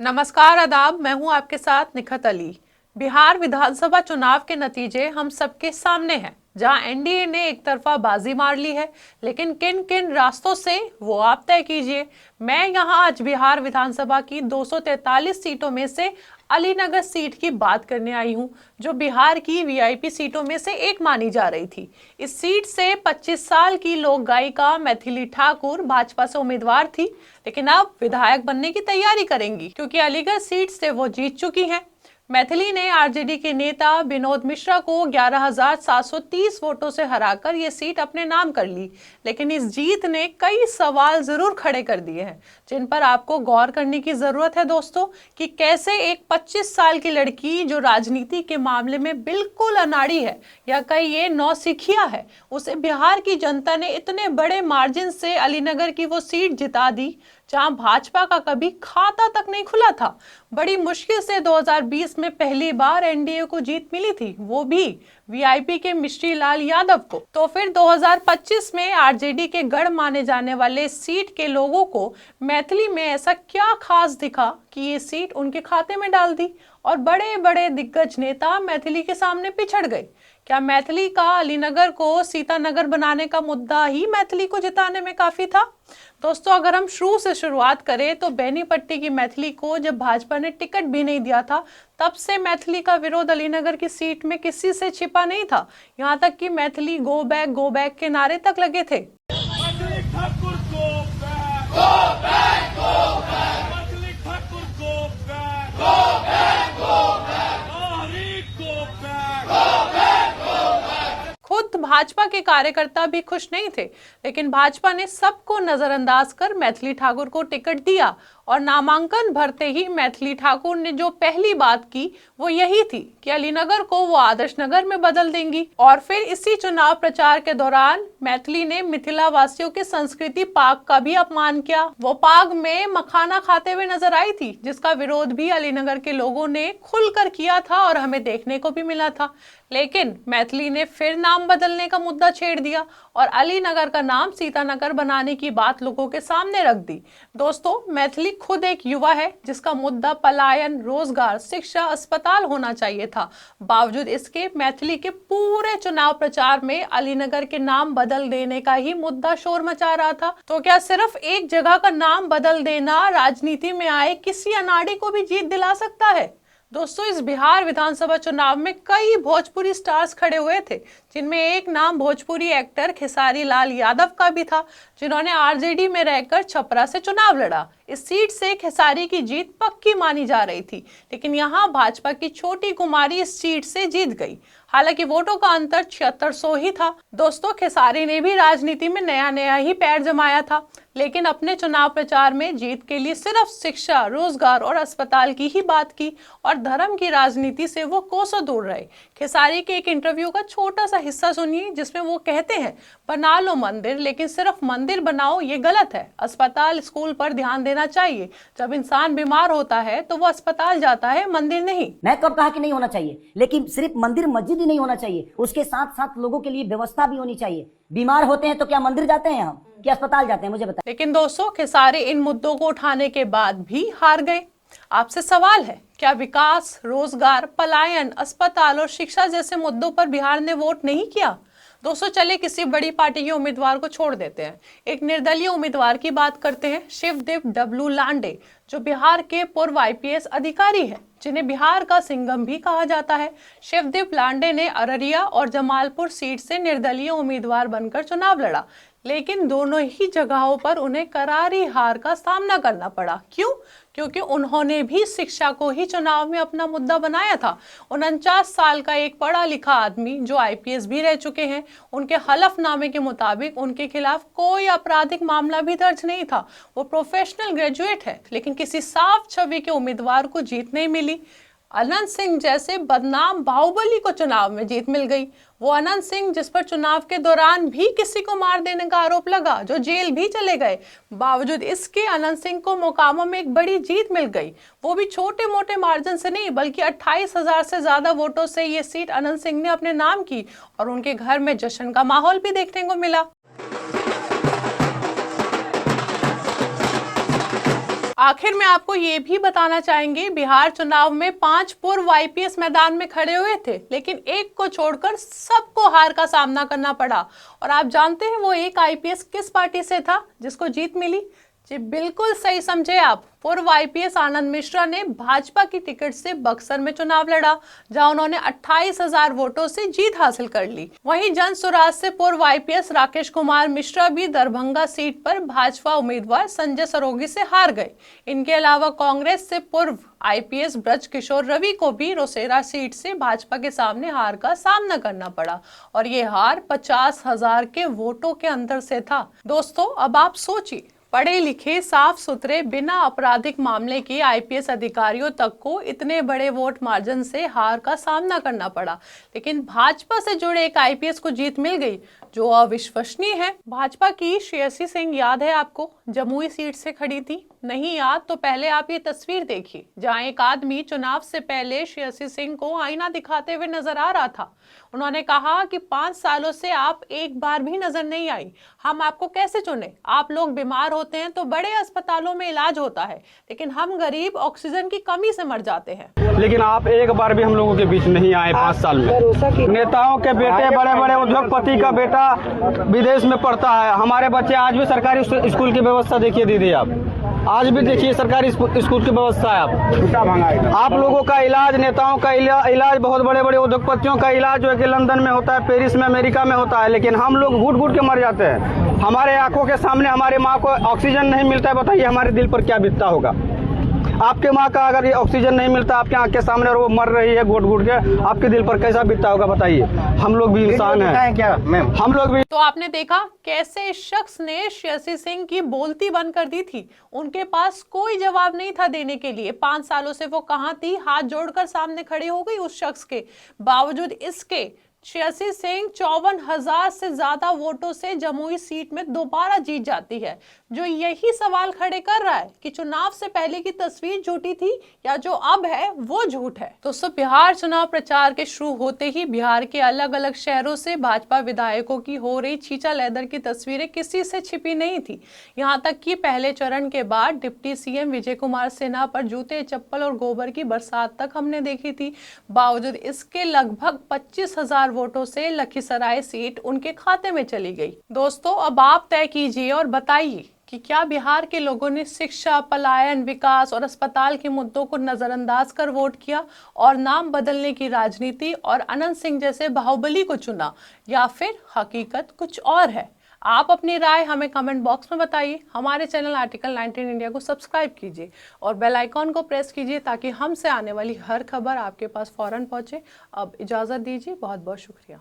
नमस्कार, आदाब। मैं हूं आपके साथ निखत अली। बिहार विधानसभा चुनाव के नतीजे हम सबके सामने हैं, जहां एनडीए ने एक तरफा बाजी मार ली है, लेकिन किन किन रास्तों से वो आप तय कीजिए। मैं यहां आज बिहार विधानसभा की 243 सीटों में से अलीनगर सीट की बात करने आई हूं, जो बिहार की वीआईपी सीटों में से एक मानी जा रही थी। इस सीट से 25 साल की लोक गायिका मैथिली ठाकुर भाजपा से उम्मीदवार थी, लेकिन अब विधायक बनने की तैयारी करेंगी, क्योंकि अलीगढ़ सीट से वो जीत चुकी हैं। मैथिली ने आरजेडी के नेता विनोद मिश्रा को 11,730 वोटों से हराकर ये सीट अपने नाम कर ली। लेकिन इस जीत ने कई सवाल जरूर खड़े कर दिए हैं, जिन पर आपको गौर करने की जरूरत है दोस्तों, कि कैसे एक 25 साल की लड़की जो राजनीति के मामले में बिल्कुल अनाड़ी है या कई ये नौसिखिया है, उसे बिहार की जनता ने इतने बड़े मार्जिन से अलीनगर की वो सीट जिता दी, जहां भाजपा का कभी खाता तक नहीं खुला था। बड़ी मुश्किल से 2020 में पहली बार एनडीए को जीत मिली थी, वो भी वीआईपी के मिश्री लाल यादव को। तो फिर 2025 में आरजेडी के गढ़ माने जाने वाले सीट के लोगों को मैथिली में ऐसा क्या खास दिखा कि ये सीट उनके खाते में डाल दी और बड़े बड़े दिग्गज नेता मैथिली के सामने पिछड़ गए। क्या मैथिली का अलीनगर को सीतानगर बनाने का मुद्दा ही मैथिली को जिताने में काफी था? दोस्तों, अगर हम शुरू से शुरुआत करें तो बेनीपट्टी की मैथिली को जब भाजपा ने टिकट भी नहीं दिया था, तब से मैथिली का विरोध अलीनगर की सीट में किसी से छिपा नहीं था। यहाँ तक कि मैथिली गो बैक के नारे तक लगे थे। खुद भाजपा के कार्यकर्ता भी खुश नहीं थे, लेकिन भाजपा ने सबको नजरअंदाज कर मैथिली ठाकुर को टिकट दिया और नामांकन भरते ही मैथिली ठाकुर ने जो पहली बात की वो यही थी कि अलीनगर को वो आदर्श नगर में बदल देंगी। और फिर इसी चुनाव प्रचार के दौरान मैथिली ने मिथिला वासियों के संस्कृति पाक का भी अपमान किया। वो पाग में मखाना खाते हुए नजर आई थी, जिसका विरोध भी अलीनगर के लोगों ने खुलकर किया था और हमें देखने को भी मिला था। लेकिन मैथिली ने फिर नाम बदलने का मुद्दा छेड़ दिया और अलीनगर का नाम सीतानगर बनाने की बात लोगों के सामने रख दी। दोस्तों, मैथिली खुद एक युवा है, जिसका मुद्दा पलायन, रोजगार, शिक्षा, अस्पताल होना चाहिए था। बावजूद इसके मैथिली के पूरे चुनाव प्रचार में अलीनगर के नाम बदल देने का ही मुद्दा शोर मचा रहा था। तो क्या सिर्फ एक जगह का नाम बदल देना राजनीति में आए किसी अनाड़ी को भी जीत दिला सकता है? दोस्तों, इस बिहार विधानसभा चुनाव में कई भोजपुरी स्टार्स खड़े हुए थे, जिनमें एक नाम भोजपुरी एक्टर खेसारी लाल यादव का भी था, जिन्होंने आरजेडी में रहकर छपरा से चुनाव लड़ा। इस सीट से खेसारी की जीत पक्की मानी जा रही थी, लेकिन यहां भाजपा की छोटी कुमारी इस सीट से जीत गई। हालांकि वोटों का अंतर 7600 ही था। दोस्तों, खेसारी ने भी राजनीति में नया नया ही पैर जमाया था, लेकिन अपने चुनाव प्रचार में जीत के लिए सिर्फ शिक्षा, रोजगार और अस्पताल की ही बात की और धर्म की राजनीति से वो कोसों दूर रहे। खेसारी के एक इंटरव्यू का छोटा सा हिस्सा सुनिए, जिसमें वो कहते हैं, बना लो मंदिर, लेकिन सिर्फ मंदिर बनाओ ये गलत है। अस्पताल, स्कूल पर ध्यान देना चाहिए। जब इंसान बीमार होता है तो वो अस्पताल जाता है, मंदिर नहीं। मैं कब कहा कि नहीं होना चाहिए, लेकिन सिर्फ मंदिर मस्जिद ही नहीं होना चाहिए, उसके साथ साथ लोगों के लिए व्यवस्था भी होनी चाहिए। बीमार होते हैं तो क्या मंदिर जाते हैं हम, क्या अस्पताल जाते हैं, मुझे बताएं। लेकिन दोस्तों, खेसारी इन मुद्दों को उठाने के बाद भी हार गए। आपसे सवाल है, क्या विकास, रोजगार, पलायन, अस्पताल और शिक्षा जैसे मुद्दों पर बिहार ने वोट नहीं किया? दोस्तों, चले किसी बड़ी पार्टी के उम्मीदवार को छोड़ देते हैं, एक निर्दलीय उम्मीदवार की बात करते हैं, शिवदेव डब्लू लांडे, जो बिहार के पूर्व आईपीएस अधिकारी हैं, जिन्हें बिहार का सिंघम भी कहा जाता है। शिवदेव लांडे ने अररिया और जमालपुर सीट से निर्दलीय उम्मीदवार बनकर चुनाव लड़ा, लेकिन दोनों ही जगहों पर उन्हें करारी हार का सामना करना पड़ा। क्यों? क्योंकि उन्होंने भी शिक्षा को ही चुनाव में अपना मुद्दा बनाया था। 49 साल का एक पढ़ा लिखा आदमी, जो आईपीएस भी रह चुके हैं, उनके हलफनामे के मुताबिक उनके खिलाफ कोई आपराधिक मामला भी दर्ज नहीं था। वो प्रोफेशनल ग्रेजुएट है, लेकिन किसी साफ छवि के उम्मीदवार को जीत नहीं मिली। अनंत सिंह जैसे बदनाम बाहुबली को चुनाव में जीत मिल गई। वो अनंत सिंह, जिस पर चुनाव के दौरान भी किसी को मार देने का आरोप लगा, जो जेल भी चले गए, बावजूद इसके अनंत सिंह को मोकामा में एक बड़ी जीत मिल गई। वो भी छोटे मोटे मार्जिन से नहीं, बल्कि 28,000 से ज्यादा वोटों से ये सीट अनंत सिंह ने अपने नाम की और उनके घर में जश्न का माहौल भी देखने को मिला। आखिर में आपको ये भी बताना चाहेंगे, बिहार चुनाव में 5 पूर्व आईपीएस मैदान में खड़े हुए थे, लेकिन एक को छोड़कर सबको हार का सामना करना पड़ा। और आप जानते हैं वो एक आईपीएस किस पार्टी से था जिसको जीत मिली? जी बिल्कुल सही समझे आप। पूर्व आईपीएस आनंद मिश्रा ने भाजपा की टिकट से बक्सर में चुनाव लड़ा, जहां उन्होंने 28,000 वोटों से जीत हासिल कर ली। वहीं जन सुराज से पूर्व आईपीएस राकेश कुमार मिश्रा भी दरभंगा सीट पर भाजपा उम्मीदवार संजय सरोगी से हार गए। इनके अलावा कांग्रेस से पूर्व आईपीएस ब्रज किशोर रवि को भी रोसेरा सीट से भाजपा के सामने हार का सामना करना पड़ा, और ये हार 50,000 के वोटों के अंतर से था। दोस्तों, अब आप सोचिए, पढ़े लिखे साफ सुथरे बिना आपराधिक मामले के आईपीएस अधिकारियों तक को इतने बड़े वोट मार्जिन से हार का सामना करना पड़ा, लेकिन भाजपा से जुड़े एक आईपीएस को जीत मिल गई जो अविश्वसनीय है। भाजपा की श्रेयसी सिंह याद है आपको, जमुई सीट से खड़ी थी? नहीं याद तो पहले आप ये तस्वीर देखिए, जहां एक आदमी चुनाव से पहले श्रेयसी सिंह को आईना दिखाते हुए नजर आ रहा था। उन्होंने कहा कि 5 सालों से आप एक बार भी नजर नहीं आई, हम आपको कैसे चुने? आप लोग बीमार होते हैं तो बड़े अस्पतालों में इलाज होता है, लेकिन हम गरीब ऑक्सीजन की कमी से मर जाते हैं। लेकिन आप एक बार भी हम लोगों के बीच नहीं आए 5 साल में। नेताओं के बेटे, बड़े बड़े उद्योगपति का बेटा विदेश में पढ़ता है। हमारे बच्चे आज भी सरकारी स्कूल की व्यवस्था देखिए दीदी, आप आज भी देखिए सरकारी स्कूल की व्यवस्था है। आप लोगों का इलाज, नेताओं का इलाज, बहुत बड़े बड़े उद्योगपतियों का इलाज जो है कि लंदन में होता है, पेरिस में, अमेरिका में होता है, लेकिन हम लोग घुट घुट के मर जाते हैं। हमारे आंखों के सामने हमारी माँ को ऑक्सीजन नहीं मिलता है, बताइए हमारे दिल पर क्या बीतता होगा। आपके माँ का अगर ये ऑक्सीजन नहीं मिलता आपके आंख के सामने और वो मर रही है घुट घुट के, आपके दिल पर कैसा बीतता होगा बताइए। हम लोग भी इंसान हैं क्या मैम? हम लोग भी। तो आपने देखा कैसे इस शख्स ने श्रेयसी सिंह की बोलती बंद कर दी थी। उनके पास कोई जवाब नहीं था देने के लिए। 5 सालों से वो कहां थी, हाथ जोड़कर सामने खड़ी हो गई उस शख्स के। बावजूद इसके श्रेयसी सिंह 54,000 से ज्यादा वोटों से जमुई सीट में दोबारा जीत जाती है, जो यही सवाल खड़े कर रहा है कि चुनाव से पहले की तस्वीर झूठी थी या जो अब है वो झूठ है। दोस्तों, बिहार चुनाव प्रचार के शुरू होते ही बिहार के अलग अलग शहरों से भाजपा विधायकों की हो रही छींचा लेदर की तस्वीरें किसी से छिपी नहीं थी। यहाँ तक कि पहले चरण के बाद डिप्टी सीएम विजय कुमार सिन्हा पर जूते, चप्पल और गोबर की बरसात तक हमने देखी थी। बावजूद इसके लगभग 25,000 वोटों से लखीसराय सीट उनके खाते में चली गई। दोस्तों, अब आप तय कीजिए और बताइए कि क्या बिहार के लोगों ने शिक्षा, पलायन, विकास और अस्पताल के मुद्दों को नजरअंदाज कर वोट किया और नाम बदलने की राजनीति और अनंत सिंह जैसे बाहुबली को चुना, या फिर हकीकत कुछ और है? आप अपनी राय हमें कमेंट बॉक्स में बताइए। हमारे चैनल आर्टिकल 19 इंडिया को सब्सक्राइब कीजिए और बेल आइकॉन को प्रेस कीजिए ताकि हमसे आने वाली हर खबर आपके पास फौरन पहुंचे। अब इजाज़त दीजिए, बहुत बहुत शुक्रिया।